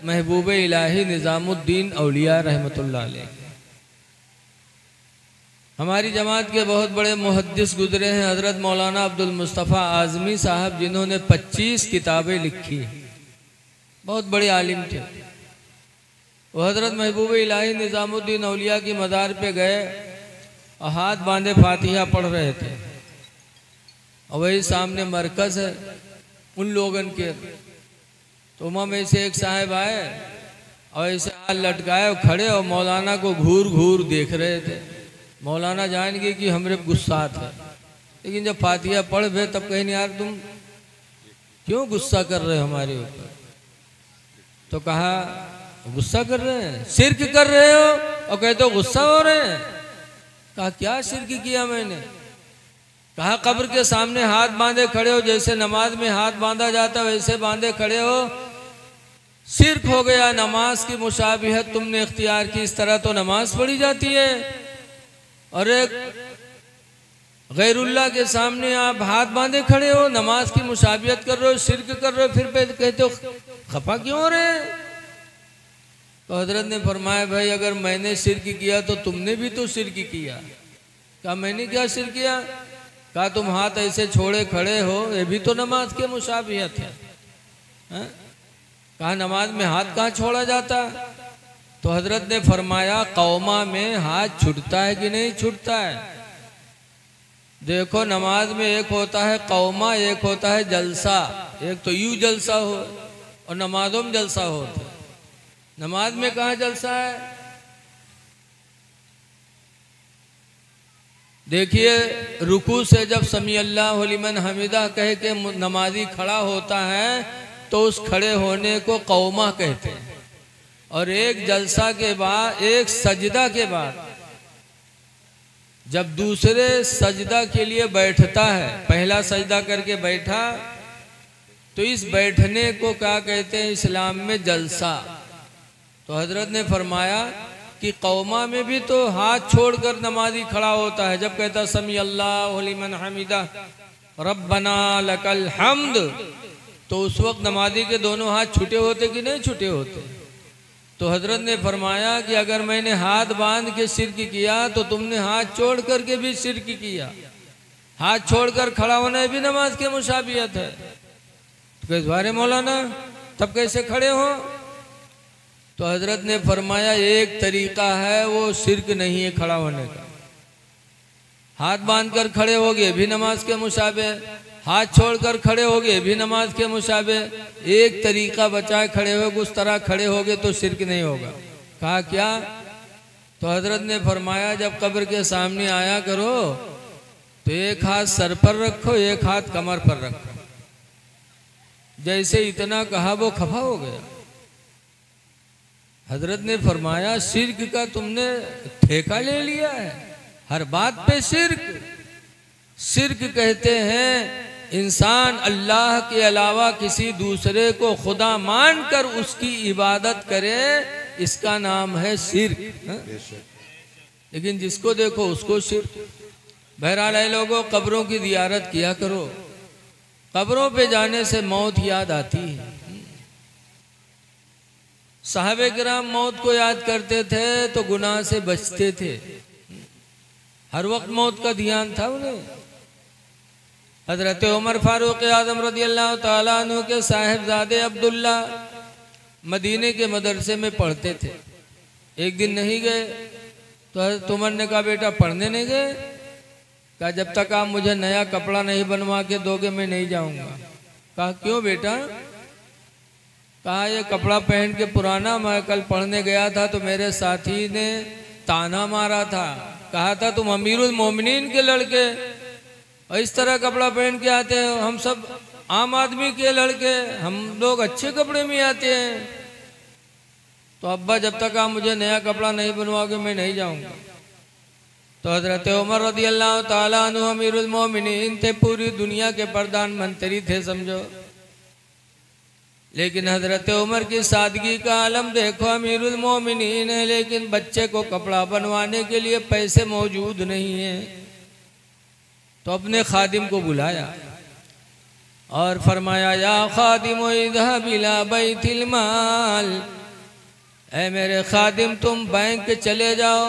महबूब इलाही निज़ामुद्दीन औलिया रहमतुल्लाह अलैह। हमारी जमात के बहुत बड़े मुहद्दिस गुजरे हैं हज़रत मौलाना अब्दुल मुस्तफ़ा आज़मी साहब, जिन्होंने 25 किताबें लिखी। बहुत बड़े आलिम थे वो। हज़रत महबूब इलाही निज़ामुद्दीन औलिया की मज़ार पे गए और हाथ बांधे फातिहा पढ़ रहे थे, और वही सामने मरकज़ है उन लोगन के। तो वहाँ में से एक साहब आए और ऐसे हाथ लटकाए और खड़े और मौलाना को घूर घूर देख रहे थे। मौलाना जान गए कि हमरे गुस्सा थे, लेकिन जब फातिहा पढ़ गए तब कहीं यार तुम क्यों गुस्सा कर रहे हो हमारे ऊपर? तो कहा गुस्सा कर रहे हैं, शिर्क कर रहे हो, और कहते हो गुस्सा हो रहे हैं। कहा क्या शिर्क किया मैंने? कहा कब्र के सामने हाथ बांधे खड़े हो, जैसे नमाज में हाथ बांधा जाता वैसे बांधे खड़े हो, शिर्क हो गया। नमाज की मुशाबिहत तुमने इख्तियार की, इस तरह तो नमाज पढ़ी जाती है। और एक गैरुल्लाह के सामने आप हाथ बांधे खड़े हो, नमाज की मुशाबिहत कर रहे हो, शिर्क कर रहे हो, फिर कहते हो खफा क्यों हो रहे हैं? तो हजरत ने फरमाया भाई अगर मैंने शिर्क किया तो तुमने भी तो शिर्क किया। कहा मैंने क्या शिर्क किया? कहा तुम हाथ ऐसे छोड़े खड़े हो, ये भी तो नमाज के मुशाबिहत है। कहा नमाज में हाथ कहाँ छोड़ा जाता? तो हजरत ने फरमाया कौमा में हाथ छूटता है कि नहीं छूटता है? देखो नमाज में एक होता है कौमा, एक होता है जलसा। एक तो यूं जलसा हो और नमाजों में जलसा होता है। नमाज में कहाँ जलसा है? देखिए रुकू से जब समी अल्लाहु लिमन हमिदा कह के नमाजी खड़ा होता है तो उस खड़े होने को कौमा कहते हैं। और एक जलसा के बाद, एक सजदा के बाद जब दूसरे सजदा के लिए बैठता है, पहला सजदा करके बैठा, तो इस बैठने को क्या कहते हैं इस्लाम में? जलसा। तो हजरत ने फरमाया कि कौमा में भी तो हाथ छोड़कर नमाजी खड़ा होता है। जब कहता समी अल्लाहु लिमन हमिदा रब्बना लकल हम्द, तो उस वक्त नमाजी के दोनों हाथ छूटे होते कि नहीं छूटे होते? तो हजरत ने फरमाया कि अगर मैंने हाथ बांध के शिर्क किया तो तुमने हाथ छोड़ करके भी शिर्क किया। हाथ छोड़कर खड़ा होना भी नमाज के मुशाबियत है। तो कैसे बारे मौलाना तब कैसे खड़े हो? तो हजरत ने फरमाया एक तरीका है वो शिर्क नहीं है खड़ा होने का। हाथ बांध कर खड़े हो गए भी नमाज के मुशाबे, हाथ छोड़कर खड़े हो गए भी नमाज के मुशाबे। एक तरीका बचाए खड़े हो, उस तरह खड़े हो गए तो शिर्क नहीं होगा। कहा क्या? तो हजरत ने फरमाया जब कब्र के सामने आया करो तो एक हाथ सर पर रखो, एक हाथ कमर पर रखो। जैसे इतना कहा वो खफा हो गया। हजरत ने फरमाया शिर्क का तुमने ठेका ले लिया है, हर बात पे शिर्क। शिर्क कहते हैं इंसान अल्लाह के अलावा किसी दूसरे को खुदा मानकर उसकी इबादत करे, इसका नाम है शिर्क। लेकिन जिसको देखो उसको शिर्क। बहरहाल ऐ लोगों कब्रों की ज़ियारत किया करो। कब्रों पे जाने से मौत याद आती है। साहबे किराम मौत को याद करते थे तो गुनाह से बचते थे। हर वक्त मौत का ध्यान था उन्हें। हजरत उमर फारूक आजम रज़ी अल्लाह ताला अन्हु के साहिबजादे अब्दुल्ला मदीने के मदरसे में पढ़ते थे। एक दिन नहीं गए तो हजरत उमर ने कहा बेटा पढ़ने नहीं गए? कहा जब तक आप मुझे नया कपड़ा नहीं बनवा के दोगे मैं नहीं जाऊंगा। कहा क्यों बेटा? कहा ये कपड़ा पहन के पुराना, मैं कल पढ़ने गया था तो मेरे साथी ने ताना मारा था, कहा था तुम अमीरुल मोमिनीन के लड़के और इस तरह कपड़ा पहन के आते हैं, हम सब आम आदमी के लड़के, हम लोग अच्छे कपड़े में आते हैं। तो अब्बा जब तक आप मुझे नया कपड़ा नहीं बनवाओगे मैं नहीं जाऊंगा। तो हजरत उमर रज़ी अल्लाह ताला अन्हु अमीरुल मोमिनीन थे, पूरी दुनिया के प्रधानमंत्री थे समझो। लेकिन हजरत उमर की सादगी का आलम देखो, अमीरुल मोमिनीन है लेकिन बच्चे को कपड़ा बनवाने के लिए पैसे मौजूद नहीं है। तो अपने खादिम को बुलाया और फरमाया या खादिम इज़हब इला बैतिल माल, ऐ मेरे खादिम तुम बैंक चले जाओ,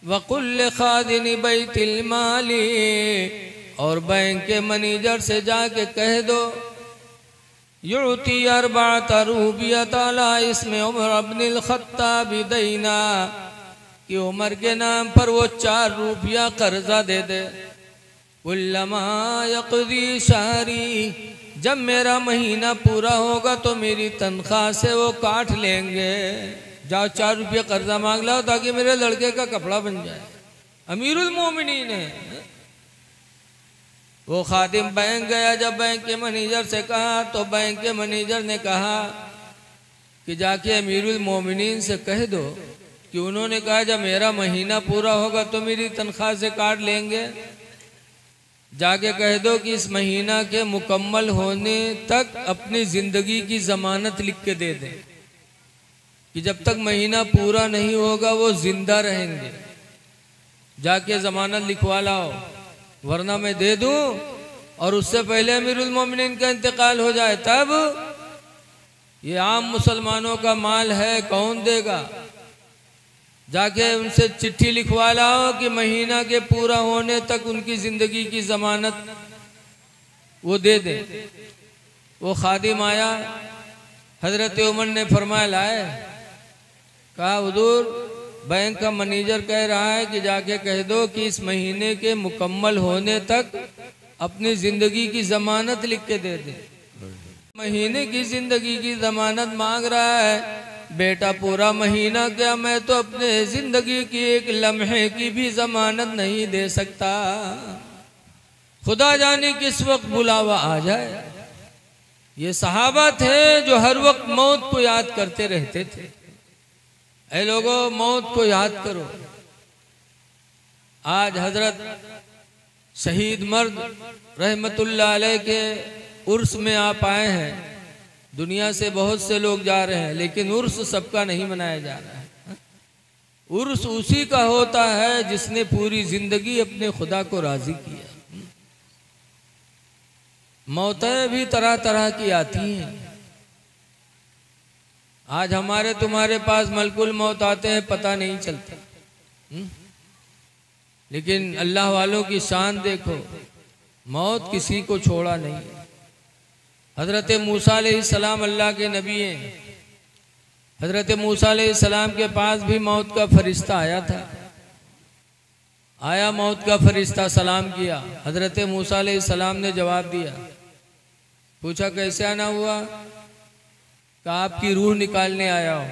वकुल खादिन बैतिल माली, और बैंक के मैनेजर से जाके कह दो युती अरबात रूबियत अला इसमें उमर अब्निल खत्ताब दैना, कि उमर के नाम पर वो 4 रुपया कर्जा दे दे। उल्लमा यक़दी शहरी, जब मेरा महीना पूरा होगा तो मेरी तनख्वाह से वो काट लेंगे। जाओ 4 रुपये कर्जा मांग लाओ ताकि मेरे लड़के का कपड़ा बन जाए। अमीरुल मोमिनीन है। वो खादिम बैंक गया, जब बैंक के मैनेजर से कहा तो बैंक के मैनेजर ने कहा कि जाके अमीरुल मोमिनीन से कह दो कि उन्होंने कहा जब मेरा महीना पूरा होगा तो मेरी तनख्वाह से काट लेंगे। जाके कह दो कि इस महीना के मुकम्मल होने तक अपनी ज़िंदगी की ज़मानत लिख के दे दें, कि जब तक महीना पूरा नहीं होगा वो जिंदा रहेंगे। जाके ज़मानत लिखवा लाओ, वरना मैं दे दूं और उससे पहले अमीरुल मोमिनीन का इंतकाल हो जाए, तब ये आम मुसलमानों का माल है, कौन देगा। जाके उनसे चिट्ठी लिखवा लाओ कि महीना के पूरा होने तक उनकी ज़िंदगी की ज़मानत वो दे दे। वो खादिम आया, हज़रत उमर ने फरमाया लाए, कहा हुजूर बैंक का मैनेजर कह रहा है कि जाके कह दो कि इस महीने के मुकम्मल होने तक अपनी ज़िंदगी की ज़मानत लिख के दे दे। महीने की ज़िंदगी की ज़मानत मांग रहा है। बेटा पूरा महीना क्या, मैं तो अपने ज़िंदगी की एक लम्हे की भी ज़मानत नहीं दे सकता। खुदा जाने किस वक्त बुलावा आ जाए। ये सहाबा थे जो हर वक्त मौत को याद करते रहते थे। ऐ लोगों, मौत को याद करो। आज हजरत शहीद मर्द रहमतुल्लाह अलैह के उर्स में आप आए हैं। दुनिया से बहुत से लोग जा रहे हैं, लेकिन उर्स सबका नहीं मनाया जा रहा है। उर्स उसी का होता है जिसने पूरी जिंदगी अपने खुदा को राजी किया। मौतें भी तरह तरह की आती हैं। आज हमारे तुम्हारे पास मलकुल मौत आते हैं, पता नहीं चलता। लेकिन अल्लाह वालों की शान देखो, मौत किसी को छोड़ा नहीं। हज़रत मूसा अलैहिस्सलाम अल्लाह के नबी हैं। हज़रत मूसा अलैहिस्सलाम के पास भी मौत का फरिश्ता आया था। आया मौत का फरिश्ता, सलाम किया। हज़रत मूसा अलैहिस्सलाम ने जवाब दिया। पूछा कैसे आना हुआ? कहा आपकी रूह निकालने आया हो।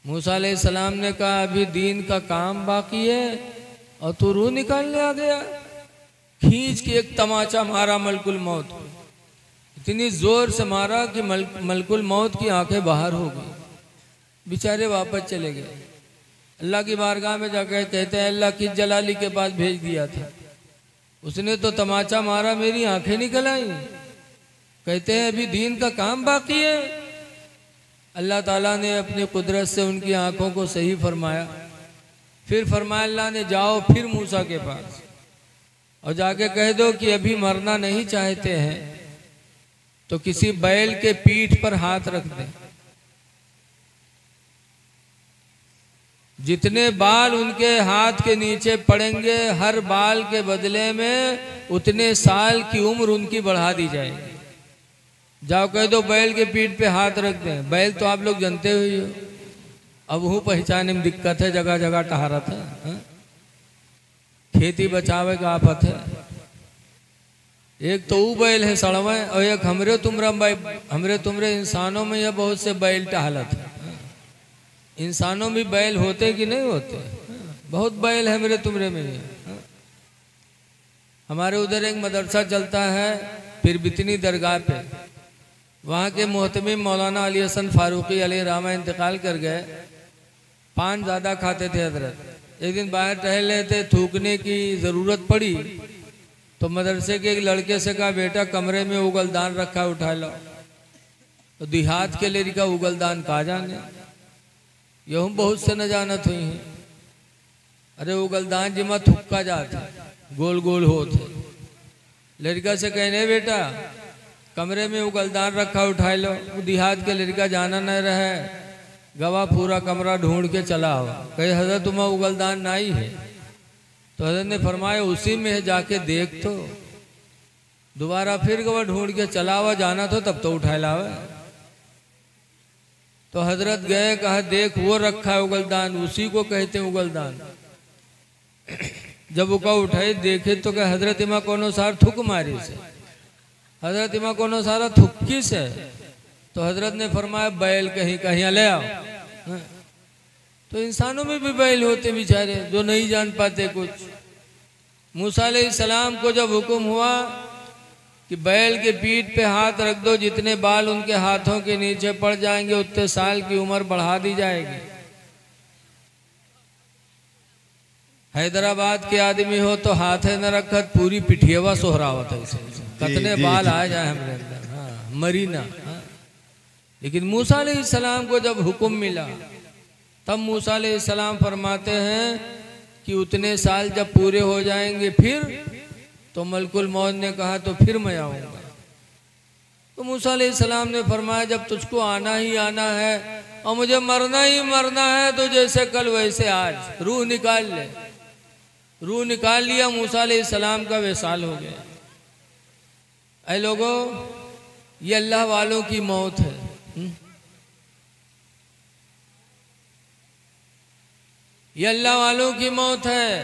मूसा अलैहिस्सलाम ने कहा अभी दीन का काम बाकी है और तू रूह निकालने आ गया। खींच के एक तमाचा मारा मलकुल मौत को, इतनी जोर से मारा कि मलकुल मौत की आंखें बाहर हो गई। बेचारे वापस चले गए। अल्लाह की बारगाह में जाकर कहते हैं अल्लाह की जलाली के पास भेज दिया था, उसने तो तमाचा मारा, मेरी आंखें निकल आई। कहते हैं अभी दीन का काम बाकी है। अल्लाह ताला ने अपनी कुदरत से उनकी आंखों को सही फरमाया। फिर फरमाया अल्लाह ने जाओ फिर मूसा के पास और जाके कह दो कि अभी मरना नहीं चाहते हैं तो किसी बैल के पीठ पर हाथ रख दें। जितने बाल उनके हाथ के नीचे पड़ेंगे, हर बाल के बदले में उतने साल की उम्र उनकी बढ़ा दी जाएगी। जाओ कह दो बैल के पीठ पे हाथ रख दें। बैल तो आप लोग जानते हुए हो, अब वो पहचाने में दिक्कत है, जगह जगह टहरत है। खेती बचावे का आफत है। एक तो वो बैल है सड़वे और एक हमरे तुमरे इंसानों में यह बहुत से बैल टहलत है। इंसानों में बैल होते कि नहीं होते? बहुत बैल है मेरे तुमरे में। हमारे उधर एक मदरसा चलता है पिरबितनी दरगाह पे, वहाँ के मोहतमिम मौलाना अली हसन फारूकी अलैहि रहमा इंतकाल कर गए। पान ज़्यादा खाते थे हजरत। एक दिन बाहर टहल रहे थे, थूकने की ज़रूरत पड़ी तो मदरसे के एक लड़के से कहा बेटा कमरे में उगलदान रखा, उठा लो। तो देहात के लिए का उगलदान कहा जाने, यह बहुत से न जानत हुई हैं। अरे उगलदान जिमा थुक्का जाते, गोल गोल होते, लड़का से कहने बेटा कमरे में उगलदान रखा उठा लो। वो देहात के लड़का जाना न रहे, गवा पूरा कमरा ढूंढ के चला हुआ। कहे हजरत तुम्हें उगलदान नहीं है? तो हजरत ने फरमाया उसी में है, जाके देख। तो दोबारा फिर गवा ढूंढ के चला हुआ, जाना तो तब तो उठा लावे। तो हजरत गए, कहा देख वो रखा है उगलदान, उसी को कहते हैं उगलदान। जब वो उठाए देखे तो कहे हजरत इमा कोनो सार थुक मारी से, हजरत इमा कोनो सारा थुक्की से। तो हजरत ने फरमाया बैल कहीं कहीं ले आओ। तो इंसानों में भी बैल होते बेचारे जो नहीं जान पाते कुछ। मूसा अलैहिस्सलाम को जब हुक्म हुआ कि बैल के पीठ पे हाथ रख दो, जितने बाल उनके हाथों के नीचे पड़ जाएंगे उतने साल की उम्र बढ़ा दी जाएगी। हैदराबाद के आदमी हो तो हाथ न रखत पूरी पिठियवा सोहरावत है, कितने बाल आ जाए हमारे अंदर। हाँ, मरीना। हाँ। लेकिन मूसा अलैहिस्सलाम को जब हुक्म मिला तब मूसा अलैहिस्सलाम फरमाते हैं कि उतने साल जब पूरे हो जाएंगे फिर। तो मलकुल मौत ने कहा तो फिर मैं आऊँगा। तो मूसा अलैहिस्सलाम ने फरमाया जब तुझको आना ही आना है और मुझे मरना ही मरना है तो जैसे कल वैसे आज रूह निकाल ले। रूह निकाल लिया, मूसा अलैहिस्सलाम का विसाल हो गया। ऐ लोगों, ये अल्लाह वालों की मौत है। ये अल्लाह वालों की मौत है।